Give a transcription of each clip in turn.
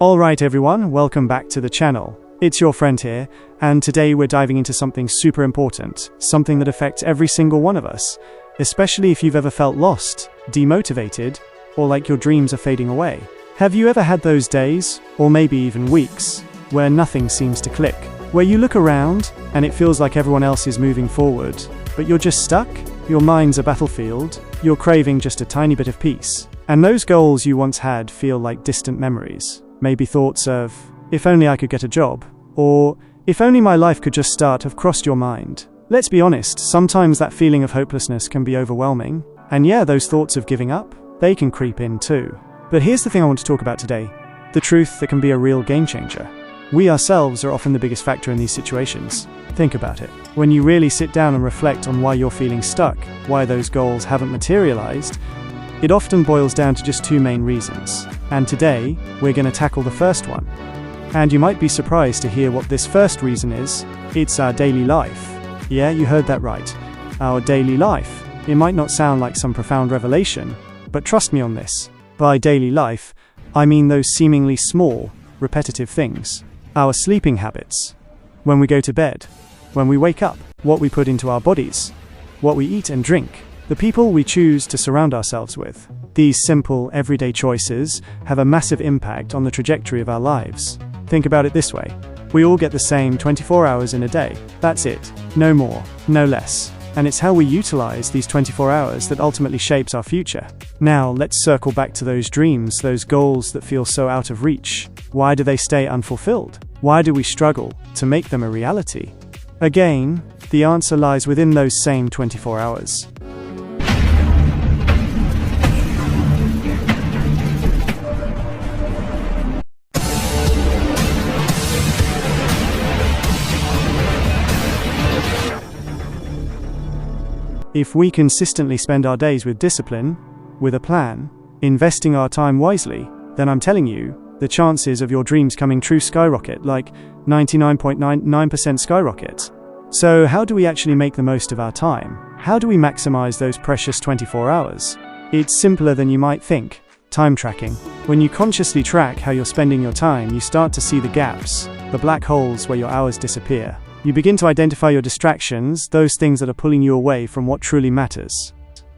Alright everyone, welcome back to the channel. It's your friend here, and today we're diving into something super important, something that affects every single one of us, especially if you've ever felt lost, demotivated, or like your dreams are fading away. Have you ever had those days, or maybe even weeks, where nothing seems to click? Where you look around, and it feels like everyone else is moving forward, but you're just stuck? Your mind's a battlefield, you're craving just a tiny bit of peace. And those goals you once had feel like distant memories. Maybe thoughts of, if only I could get a job, or if only my life could just start, have crossed your mind. Let's be honest, sometimes that feeling of hopelessness can be overwhelming. And yeah, those thoughts of giving up, they can creep in too. But here's the thing I want to talk about today, the truth that can be a real game changer. We ourselves are often the biggest factor in these situations. Think about it. When you really sit down and reflect on why you're feeling stuck, why those goals haven't materialized, it often boils down to just two main reasons. And today, we're going to tackle the first one. And you might be surprised to hear what this first reason is. It's our daily life. Yeah, you heard that right. Our daily life. It might not sound like some profound revelation, but trust me on this. By daily life, I mean those seemingly small, repetitive things. Our sleeping habits. When we go to bed. When we wake up. What we put into our bodies. What we eat and drink. The people we choose to surround ourselves with. These simple, everyday choices have a massive impact on the trajectory of our lives. Think about it this way. We all get the same 24 hours in a day. That's it. No more, no less. And it's how we utilize these 24 hours that ultimately shapes our future. Now, let's circle back to those dreams, those goals that feel so out of reach. Why do they stay unfulfilled? Why do we struggle to make them a reality? Again, the answer lies within those same 24 hours. If we consistently spend our days with discipline, with a plan, investing our time wisely, then I'm telling you, the chances of your dreams coming true skyrocket, like 99.99% skyrocket. So how do we actually make the most of our time? How do we maximize those precious 24 hours? It's simpler than you might think. Time tracking. When you consciously track how you're spending your time, you start to see the gaps, the black holes where your hours disappear. You begin to identify your distractions, those things that are pulling you away from what truly matters.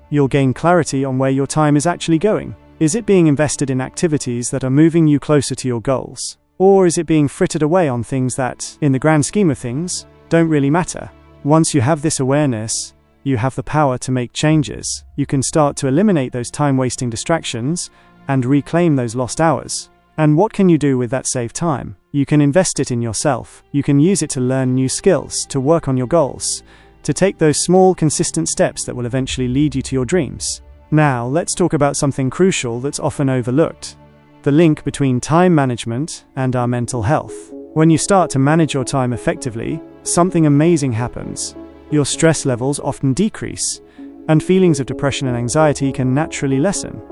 You'll gain clarity on where your time is actually going. Is it being invested in activities that are moving you closer to your goals? Or is it being frittered away on things that, in the grand scheme of things, don't really matter? Once you have this awareness, you have the power to make changes. You can start to eliminate those time-wasting distractions and reclaim those lost hours. And what can you do with that saved time? You can invest it in yourself. You can use it to learn new skills, to work on your goals, to take those small, consistent steps that will eventually lead you to your dreams. Now, let's talk about something crucial that's often overlooked. The link between time management and our mental health. When you start to manage your time effectively, something amazing happens. Your stress levels often decrease, and feelings of depression and anxiety can naturally lessen.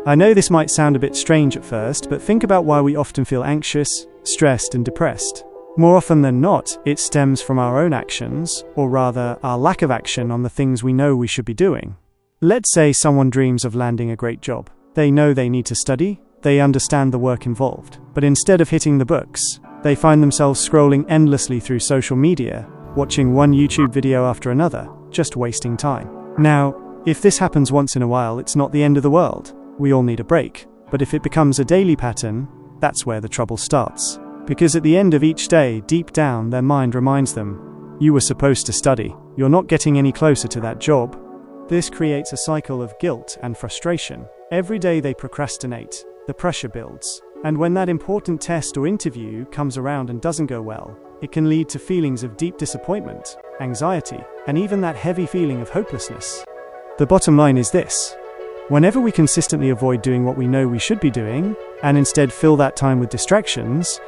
I know this might sound a bit strange at first, but think about why we often feel anxious, stressed, and depressed. More often than not, it stems from our own actions, or rather, our lack of action on the things we know we should be doing. Let's say someone dreams of landing a great job. They know they need to study, they understand the work involved, but instead of hitting the books, they find themselves scrolling endlessly through social media, watching one YouTube video after another, just wasting time. Now, if this happens once in a while, it's not the end of the world. We all need a break. But if it becomes a daily pattern, that's where the trouble starts. Because at the end of each day, deep down, their mind reminds them, you were supposed to study. You're not getting any closer to that job. This creates a cycle of guilt and frustration. Every day they procrastinate, the pressure builds. And when that important test or interview comes around and doesn't go well, it can lead to feelings of deep disappointment, anxiety, and even that heavy feeling of hopelessness. The bottom line is this. Whenever we consistently avoid doing what we know we should be doing, and instead fill that time with distractions,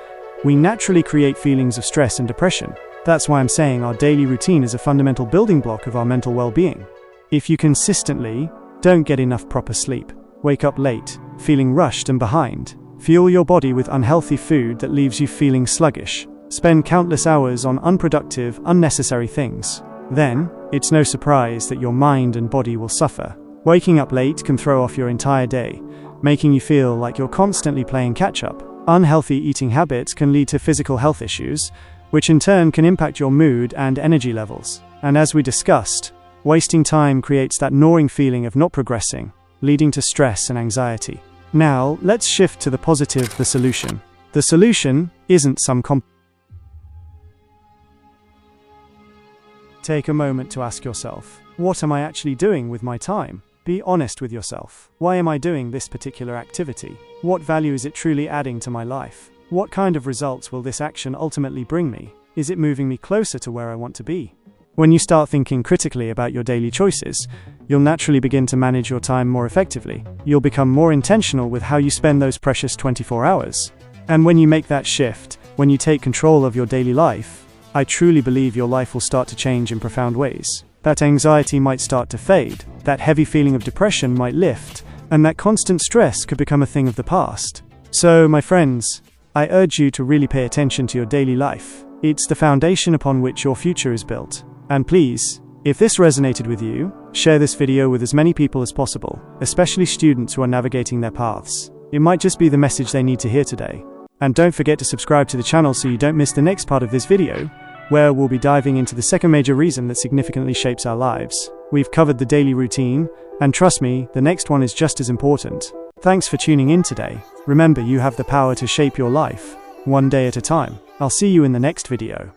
we naturally create feelings of stress and depression. That's why I'm saying our daily routine is a fundamental building block of our mental well-being. If you consistently don't get enough proper sleep, wake up late, feeling rushed and behind, fuel your body with unhealthy food that leaves you feeling sluggish, spend countless hours on unproductive, unnecessary things, then it's no surprise that your mind and body will suffer. Waking up late can throw off your entire day, making you feel like you're constantly playing catch-up. Unhealthy eating habits can lead to physical health issues, which in turn can impact your mood and energy levels. And as we discussed, wasting time creates that gnawing feeling of not progressing, leading to stress and anxiety. Now, let's shift to the positive, the solution. The solution isn't some Take a moment to ask yourself, what am I actually doing with my time? Be honest with yourself. Why am I doing this particular activity? What value is it truly adding to my life? What kind of results will this action ultimately bring me? Is it moving me closer to where I want to be? When you start thinking critically about your daily choices, you'll naturally begin to manage your time more effectively. You'll become more intentional with how you spend those precious 24 hours. And when you make that shift, when you take control of your daily life, I truly believe your life will start to change in profound ways. That anxiety might start to fade, that heavy feeling of depression might lift, and that constant stress could become a thing of the past. So, my friends, I urge you to really pay attention to your daily life. It's the foundation upon which your future is built. And please, if this resonated with you, share this video with as many people as possible, especially students who are navigating their paths. It might just be the message they need to hear today. And don't forget to subscribe to the channel so you don't miss the next part of this video, where we'll be diving into the second major reason that significantly shapes our lives. We've covered the daily routine, and trust me, the next one is just as important. Thanks for tuning in today. Remember, you have the power to shape your life, one day at a time. I'll see you in the next video.